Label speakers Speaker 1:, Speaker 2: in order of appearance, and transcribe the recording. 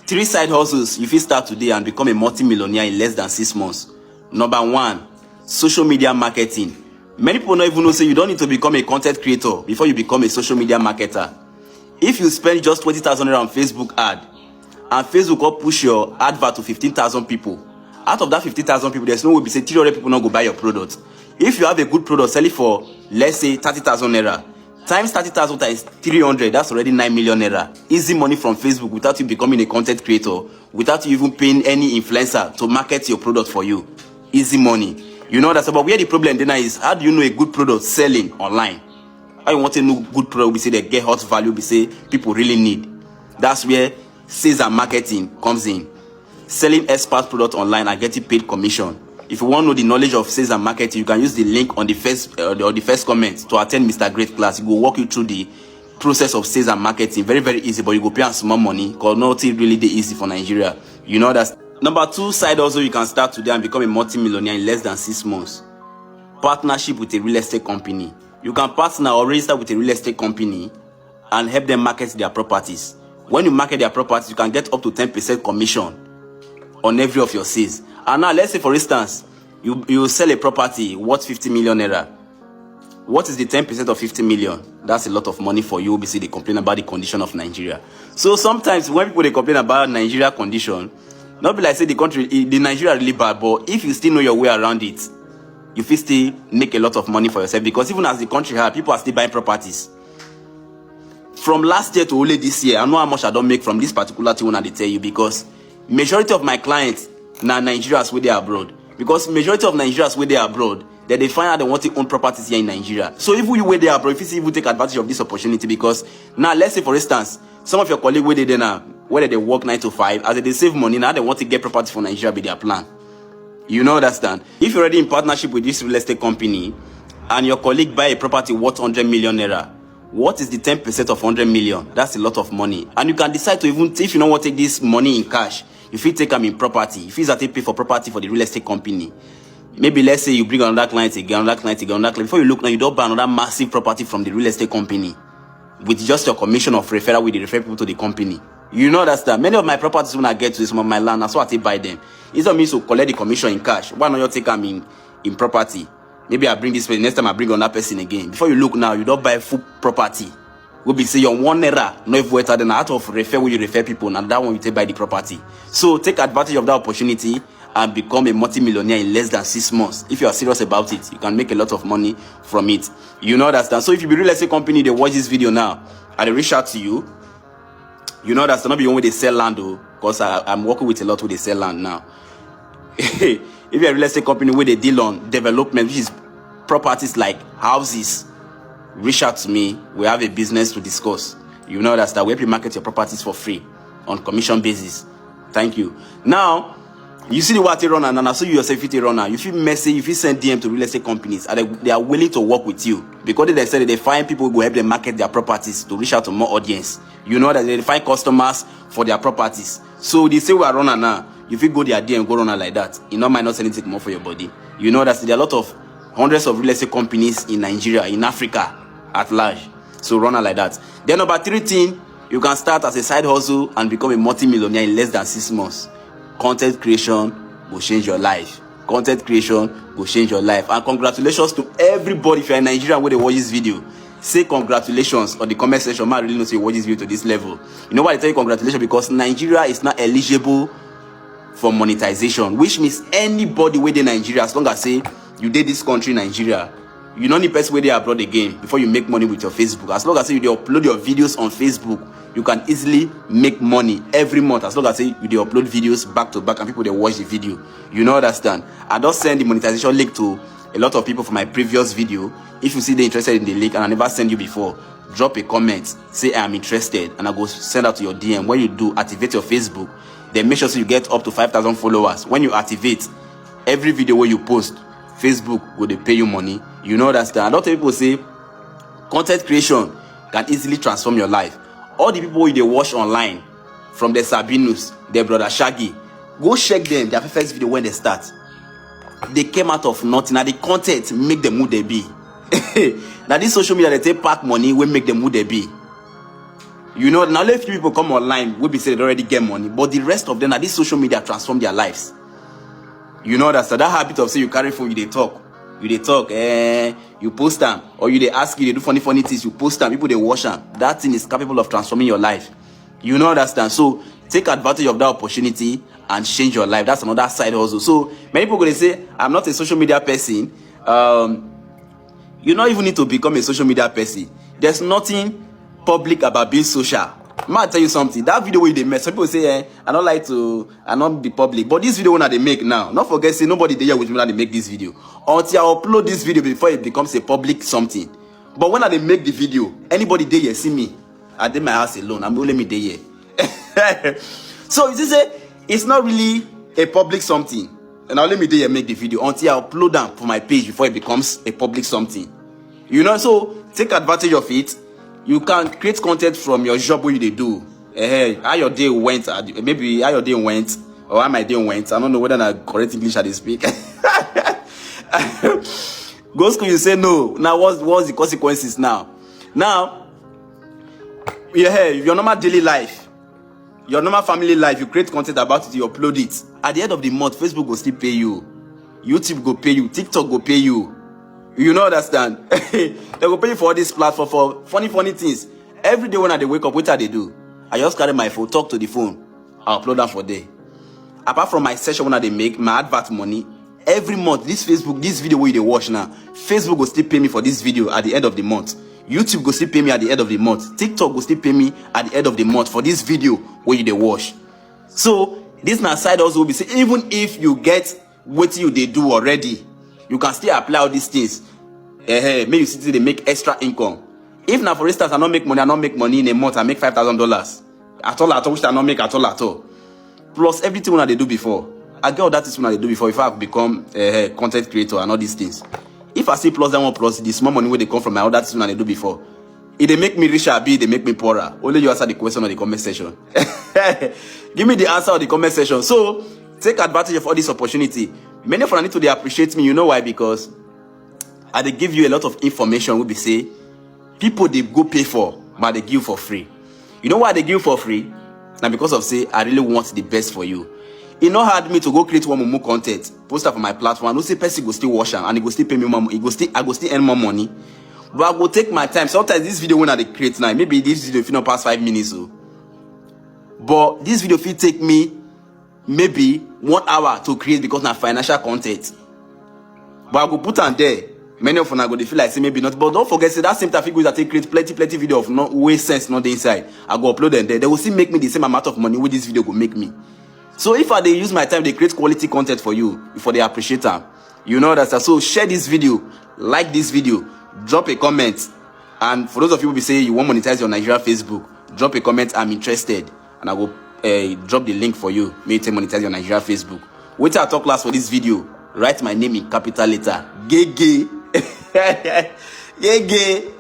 Speaker 1: 3 side hustles you fit start today and become a multi-millionaire in less than 6 months. Number 1, social media marketing. Many people don't even know say you don't need to become a content creator before you become a social media marketer. If you spend just 20,000 on Facebook ad, and Facebook will push your advert to 15,000 people, out of that 15,000 people, there's no way be say 300 people not go buy your product. If you have a good product, sell it for, let's say, 30,000 naira. Times 30,000 times 300, that's already 9 million naira. Easy money from Facebook without you becoming a content creator, without you even paying any influencer to market your product for you. Easy money. You know that, but where the problem then is, how do you know a good product selling online? How you want to know good product, we say they get hot value, we say people really need. That's where sales and marketing comes in. Selling expert product online and getting paid commission. If you want to know the knowledge of sales and marketing, you can use the link on the first comment to attend Mr. Great class. He will walk you through the process of sales and marketing. Very, very easy, but you go pay some more money because nothing really easy for Nigeria. You know that. Number 2 side also you can start today and become a multi-millionaire in less than 6 months. Partnership with a real estate company. You can partner or register with a real estate company and help them market their properties. When you market their properties, you can get up to 10% commission on every of your sales. And now let's say for instance, you sell a property worth 50 million naira. What is the 10% of 50 million? That's a lot of money for you. Obviously, they complain about the condition of Nigeria. So sometimes when people they complain about Nigeria condition, not be like say the Nigeria really bad, but if you still know your way around it, you will still make a lot of money for yourself. Because even as the country hard, people are still buying properties. From last year to only this year, I know how much I don't make from this particular thing when I tell you, because majority of my clients now Nigerians where they are abroad. Because majority of Nigerians where they are abroad, that they find out they want to own properties here in Nigeria. So if you where they are abroad, if you even take advantage of this opportunity, because now let's say for instance, some of your colleagues where they there now, whether they work 9 to 5, as they save money, now they want to get property for Nigeria with their plan. You know understand? If you're already in partnership with this real estate company and your colleague buy a property worth 100 million naira, what is the 10% of 100 million? That's a lot of money. And you can decide to even, if you don't want to take this money in cash, if you take them in property, if you pay for property for the real estate company, maybe let's say you bring another client again, another client. Before you look now, you don't buy another massive property from the real estate company with just your commission of referral with the refer people to the company. You know that's that. Many of my properties when I get to some of my land, that's what I buy them. It's not me to collect the commission in cash. Why not you take them in property? Maybe I bring this person, next time I bring another person again. Before you look now, you don't buy full property. We'll be say you're 1 naira, no if better than out of refer where you refer people, and that one you take by the property. So take advantage of that opportunity and become a multi-millionaire in less than 6 months. If you are serious about it, you can make a lot of money from it. You know that's that. So if you be real estate company, they watch this video now, and they reach out to you. You know that's not the only way they sell land though, because I'm working with a lot where they sell land now. If you're a real estate company where they deal on development, which is properties like houses, reach out to me. We have a business to discuss. You know that's that. We help you market your properties for free on commission basis. Thank you. Now, you see the water runner, and so you yourself fit a runner. You feel message, you feel send DM to real estate companies, and they are willing to work with you because they said they find people who will help them market their properties to reach out to more audience. You know that they find customers for their properties. So they say we are runner now. You feel go their DM go runner like that. You know, might not selling take more for your body. You know that there are a lot of hundreds of real estate companies in Nigeria, in Africa at large. So runner like that. Then number 3 thing, you can start as a side hustle and become a multi-millionaire in less than 6 months. Content creation will change your life. Content creation will change your life. And congratulations to everybody. If you're in Nigeria where they watch this video, say congratulations on the comment section. Man, really know say you watch this video to this level. You know why I tell you congratulations? Because Nigeria is not eligible for monetization, which means anybody within Nigeria, as long as say you did this country Nigeria, you don't need person where they abroad again before you make money with your Facebook. As long as you upload your videos on Facebook, you can easily make money every month. As long as you upload videos back to back and people they watch the video. You know understand? I just send the monetization link to a lot of people for my previous video. If you see they're interested in the link and I never sent you before, drop a comment, say I am interested, and I go send out to your DM. When you do, activate your Facebook. Then make sure so you get up to 5,000 followers. When you activate, every video where you post, Facebook will they pay you money. You know that's that. A lot of people say content creation can easily transform your life. All the people they watch online, from the Sabinus, their brother Shaggy, go check them. Their first video when they start, they came out of nothing. Now the content make them who they be. Now this social media they take pack money will make them who they be. You know, now if few people come online, we be say they already get money, but the rest of them, that this social media transform their lives. You know that, so that habit of say you carry phone, you talk, you post them, or you they ask you, they do funny things, you post them, people they watch them. That thing is capable of transforming your life. You know understand? So take advantage of that opportunity and change your life. That's another side also. So many people they say, I'm not a social media person. You don't even need to become a social media person. There's nothing public about being social. I'll tell you something. That video where they make, some people say, I don't like to, I not be public. But this video that they make now, not forget, say nobody there with me that they make this video. Until I upload this video before it becomes a public something. But when they make the video, anybody there here see me. I did my house alone. I'm only me there here. So you say it's not really a public something. And I'll let me there make the video until I upload them for my page before it becomes a public something. You know, so take advantage of it. You can create content from your job where you do. How your day went, maybe how your day went, or how my day went. I don't know whether I correct English I speak. Go school, you say no. Now what's the consequences now? Now, your normal daily life, your normal family life, you create content about it, you upload it. At the end of the month, Facebook will still pay you. YouTube will pay you. TikTok will pay you. You know understand? They will pay you for all this platform for funny things. Every day when they wake up, what they do? I just carry my phone, talk to the phone. I upload them for day. Apart from my session when they make my advert money, every month this video where they watch now, Facebook will still pay me for this video at the end of the month. YouTube will still pay me at the end of the month. TikTok will still pay me at the end of the month for this video where they watch. So this na side also will be say even if you get what you they do already, you can still apply all these things. Maybe you see they make extra income. If now for instance I not make money in a month, I make $5,000 at all, which I not make at all. Plus everything when they do before. I get all that is when they do before. If I become a content creator and all these things. If I see plus that one plus the small money where they come from, all that is when they do before. If they make me richer, they make me poorer. Only you answer the question on the comment section. Give me the answer on the comment section. So take advantage of all this opportunity. Many of you need to appreciate me. You know why? Because they give you a lot of information. Will be say people they go pay for, but they give for free. You know why they give for free? Now because of say I really want the best for you. It not hard me to go create one more content, post up on my platform. No say person go still watch them and it go still pay me more. I go still earn more money. But I go take my time. Sometimes this video when I create now, maybe this video if not past 5 minutes. So. But this video will take me maybe 1 hour to create because na financial content. But I go put on there. Many of them are going to feel like say maybe not. But don't forget, say that same traffic that they create plenty video of no way sense not the inside. I go upload them there. They will still make me the same amount of money which this video will make me. So if they use my time, they create quality content for you before they appreciate them. You know that. So share this video, like this video, drop a comment. And for those of you who be saying you want to monetize your Nigeria Facebook, drop a comment. I'm interested, and I will drop the link for you. Maybe monetize your Nigeria Facebook. Wait till I talk last for this video. Write my name in capital letter. Gege. Gege.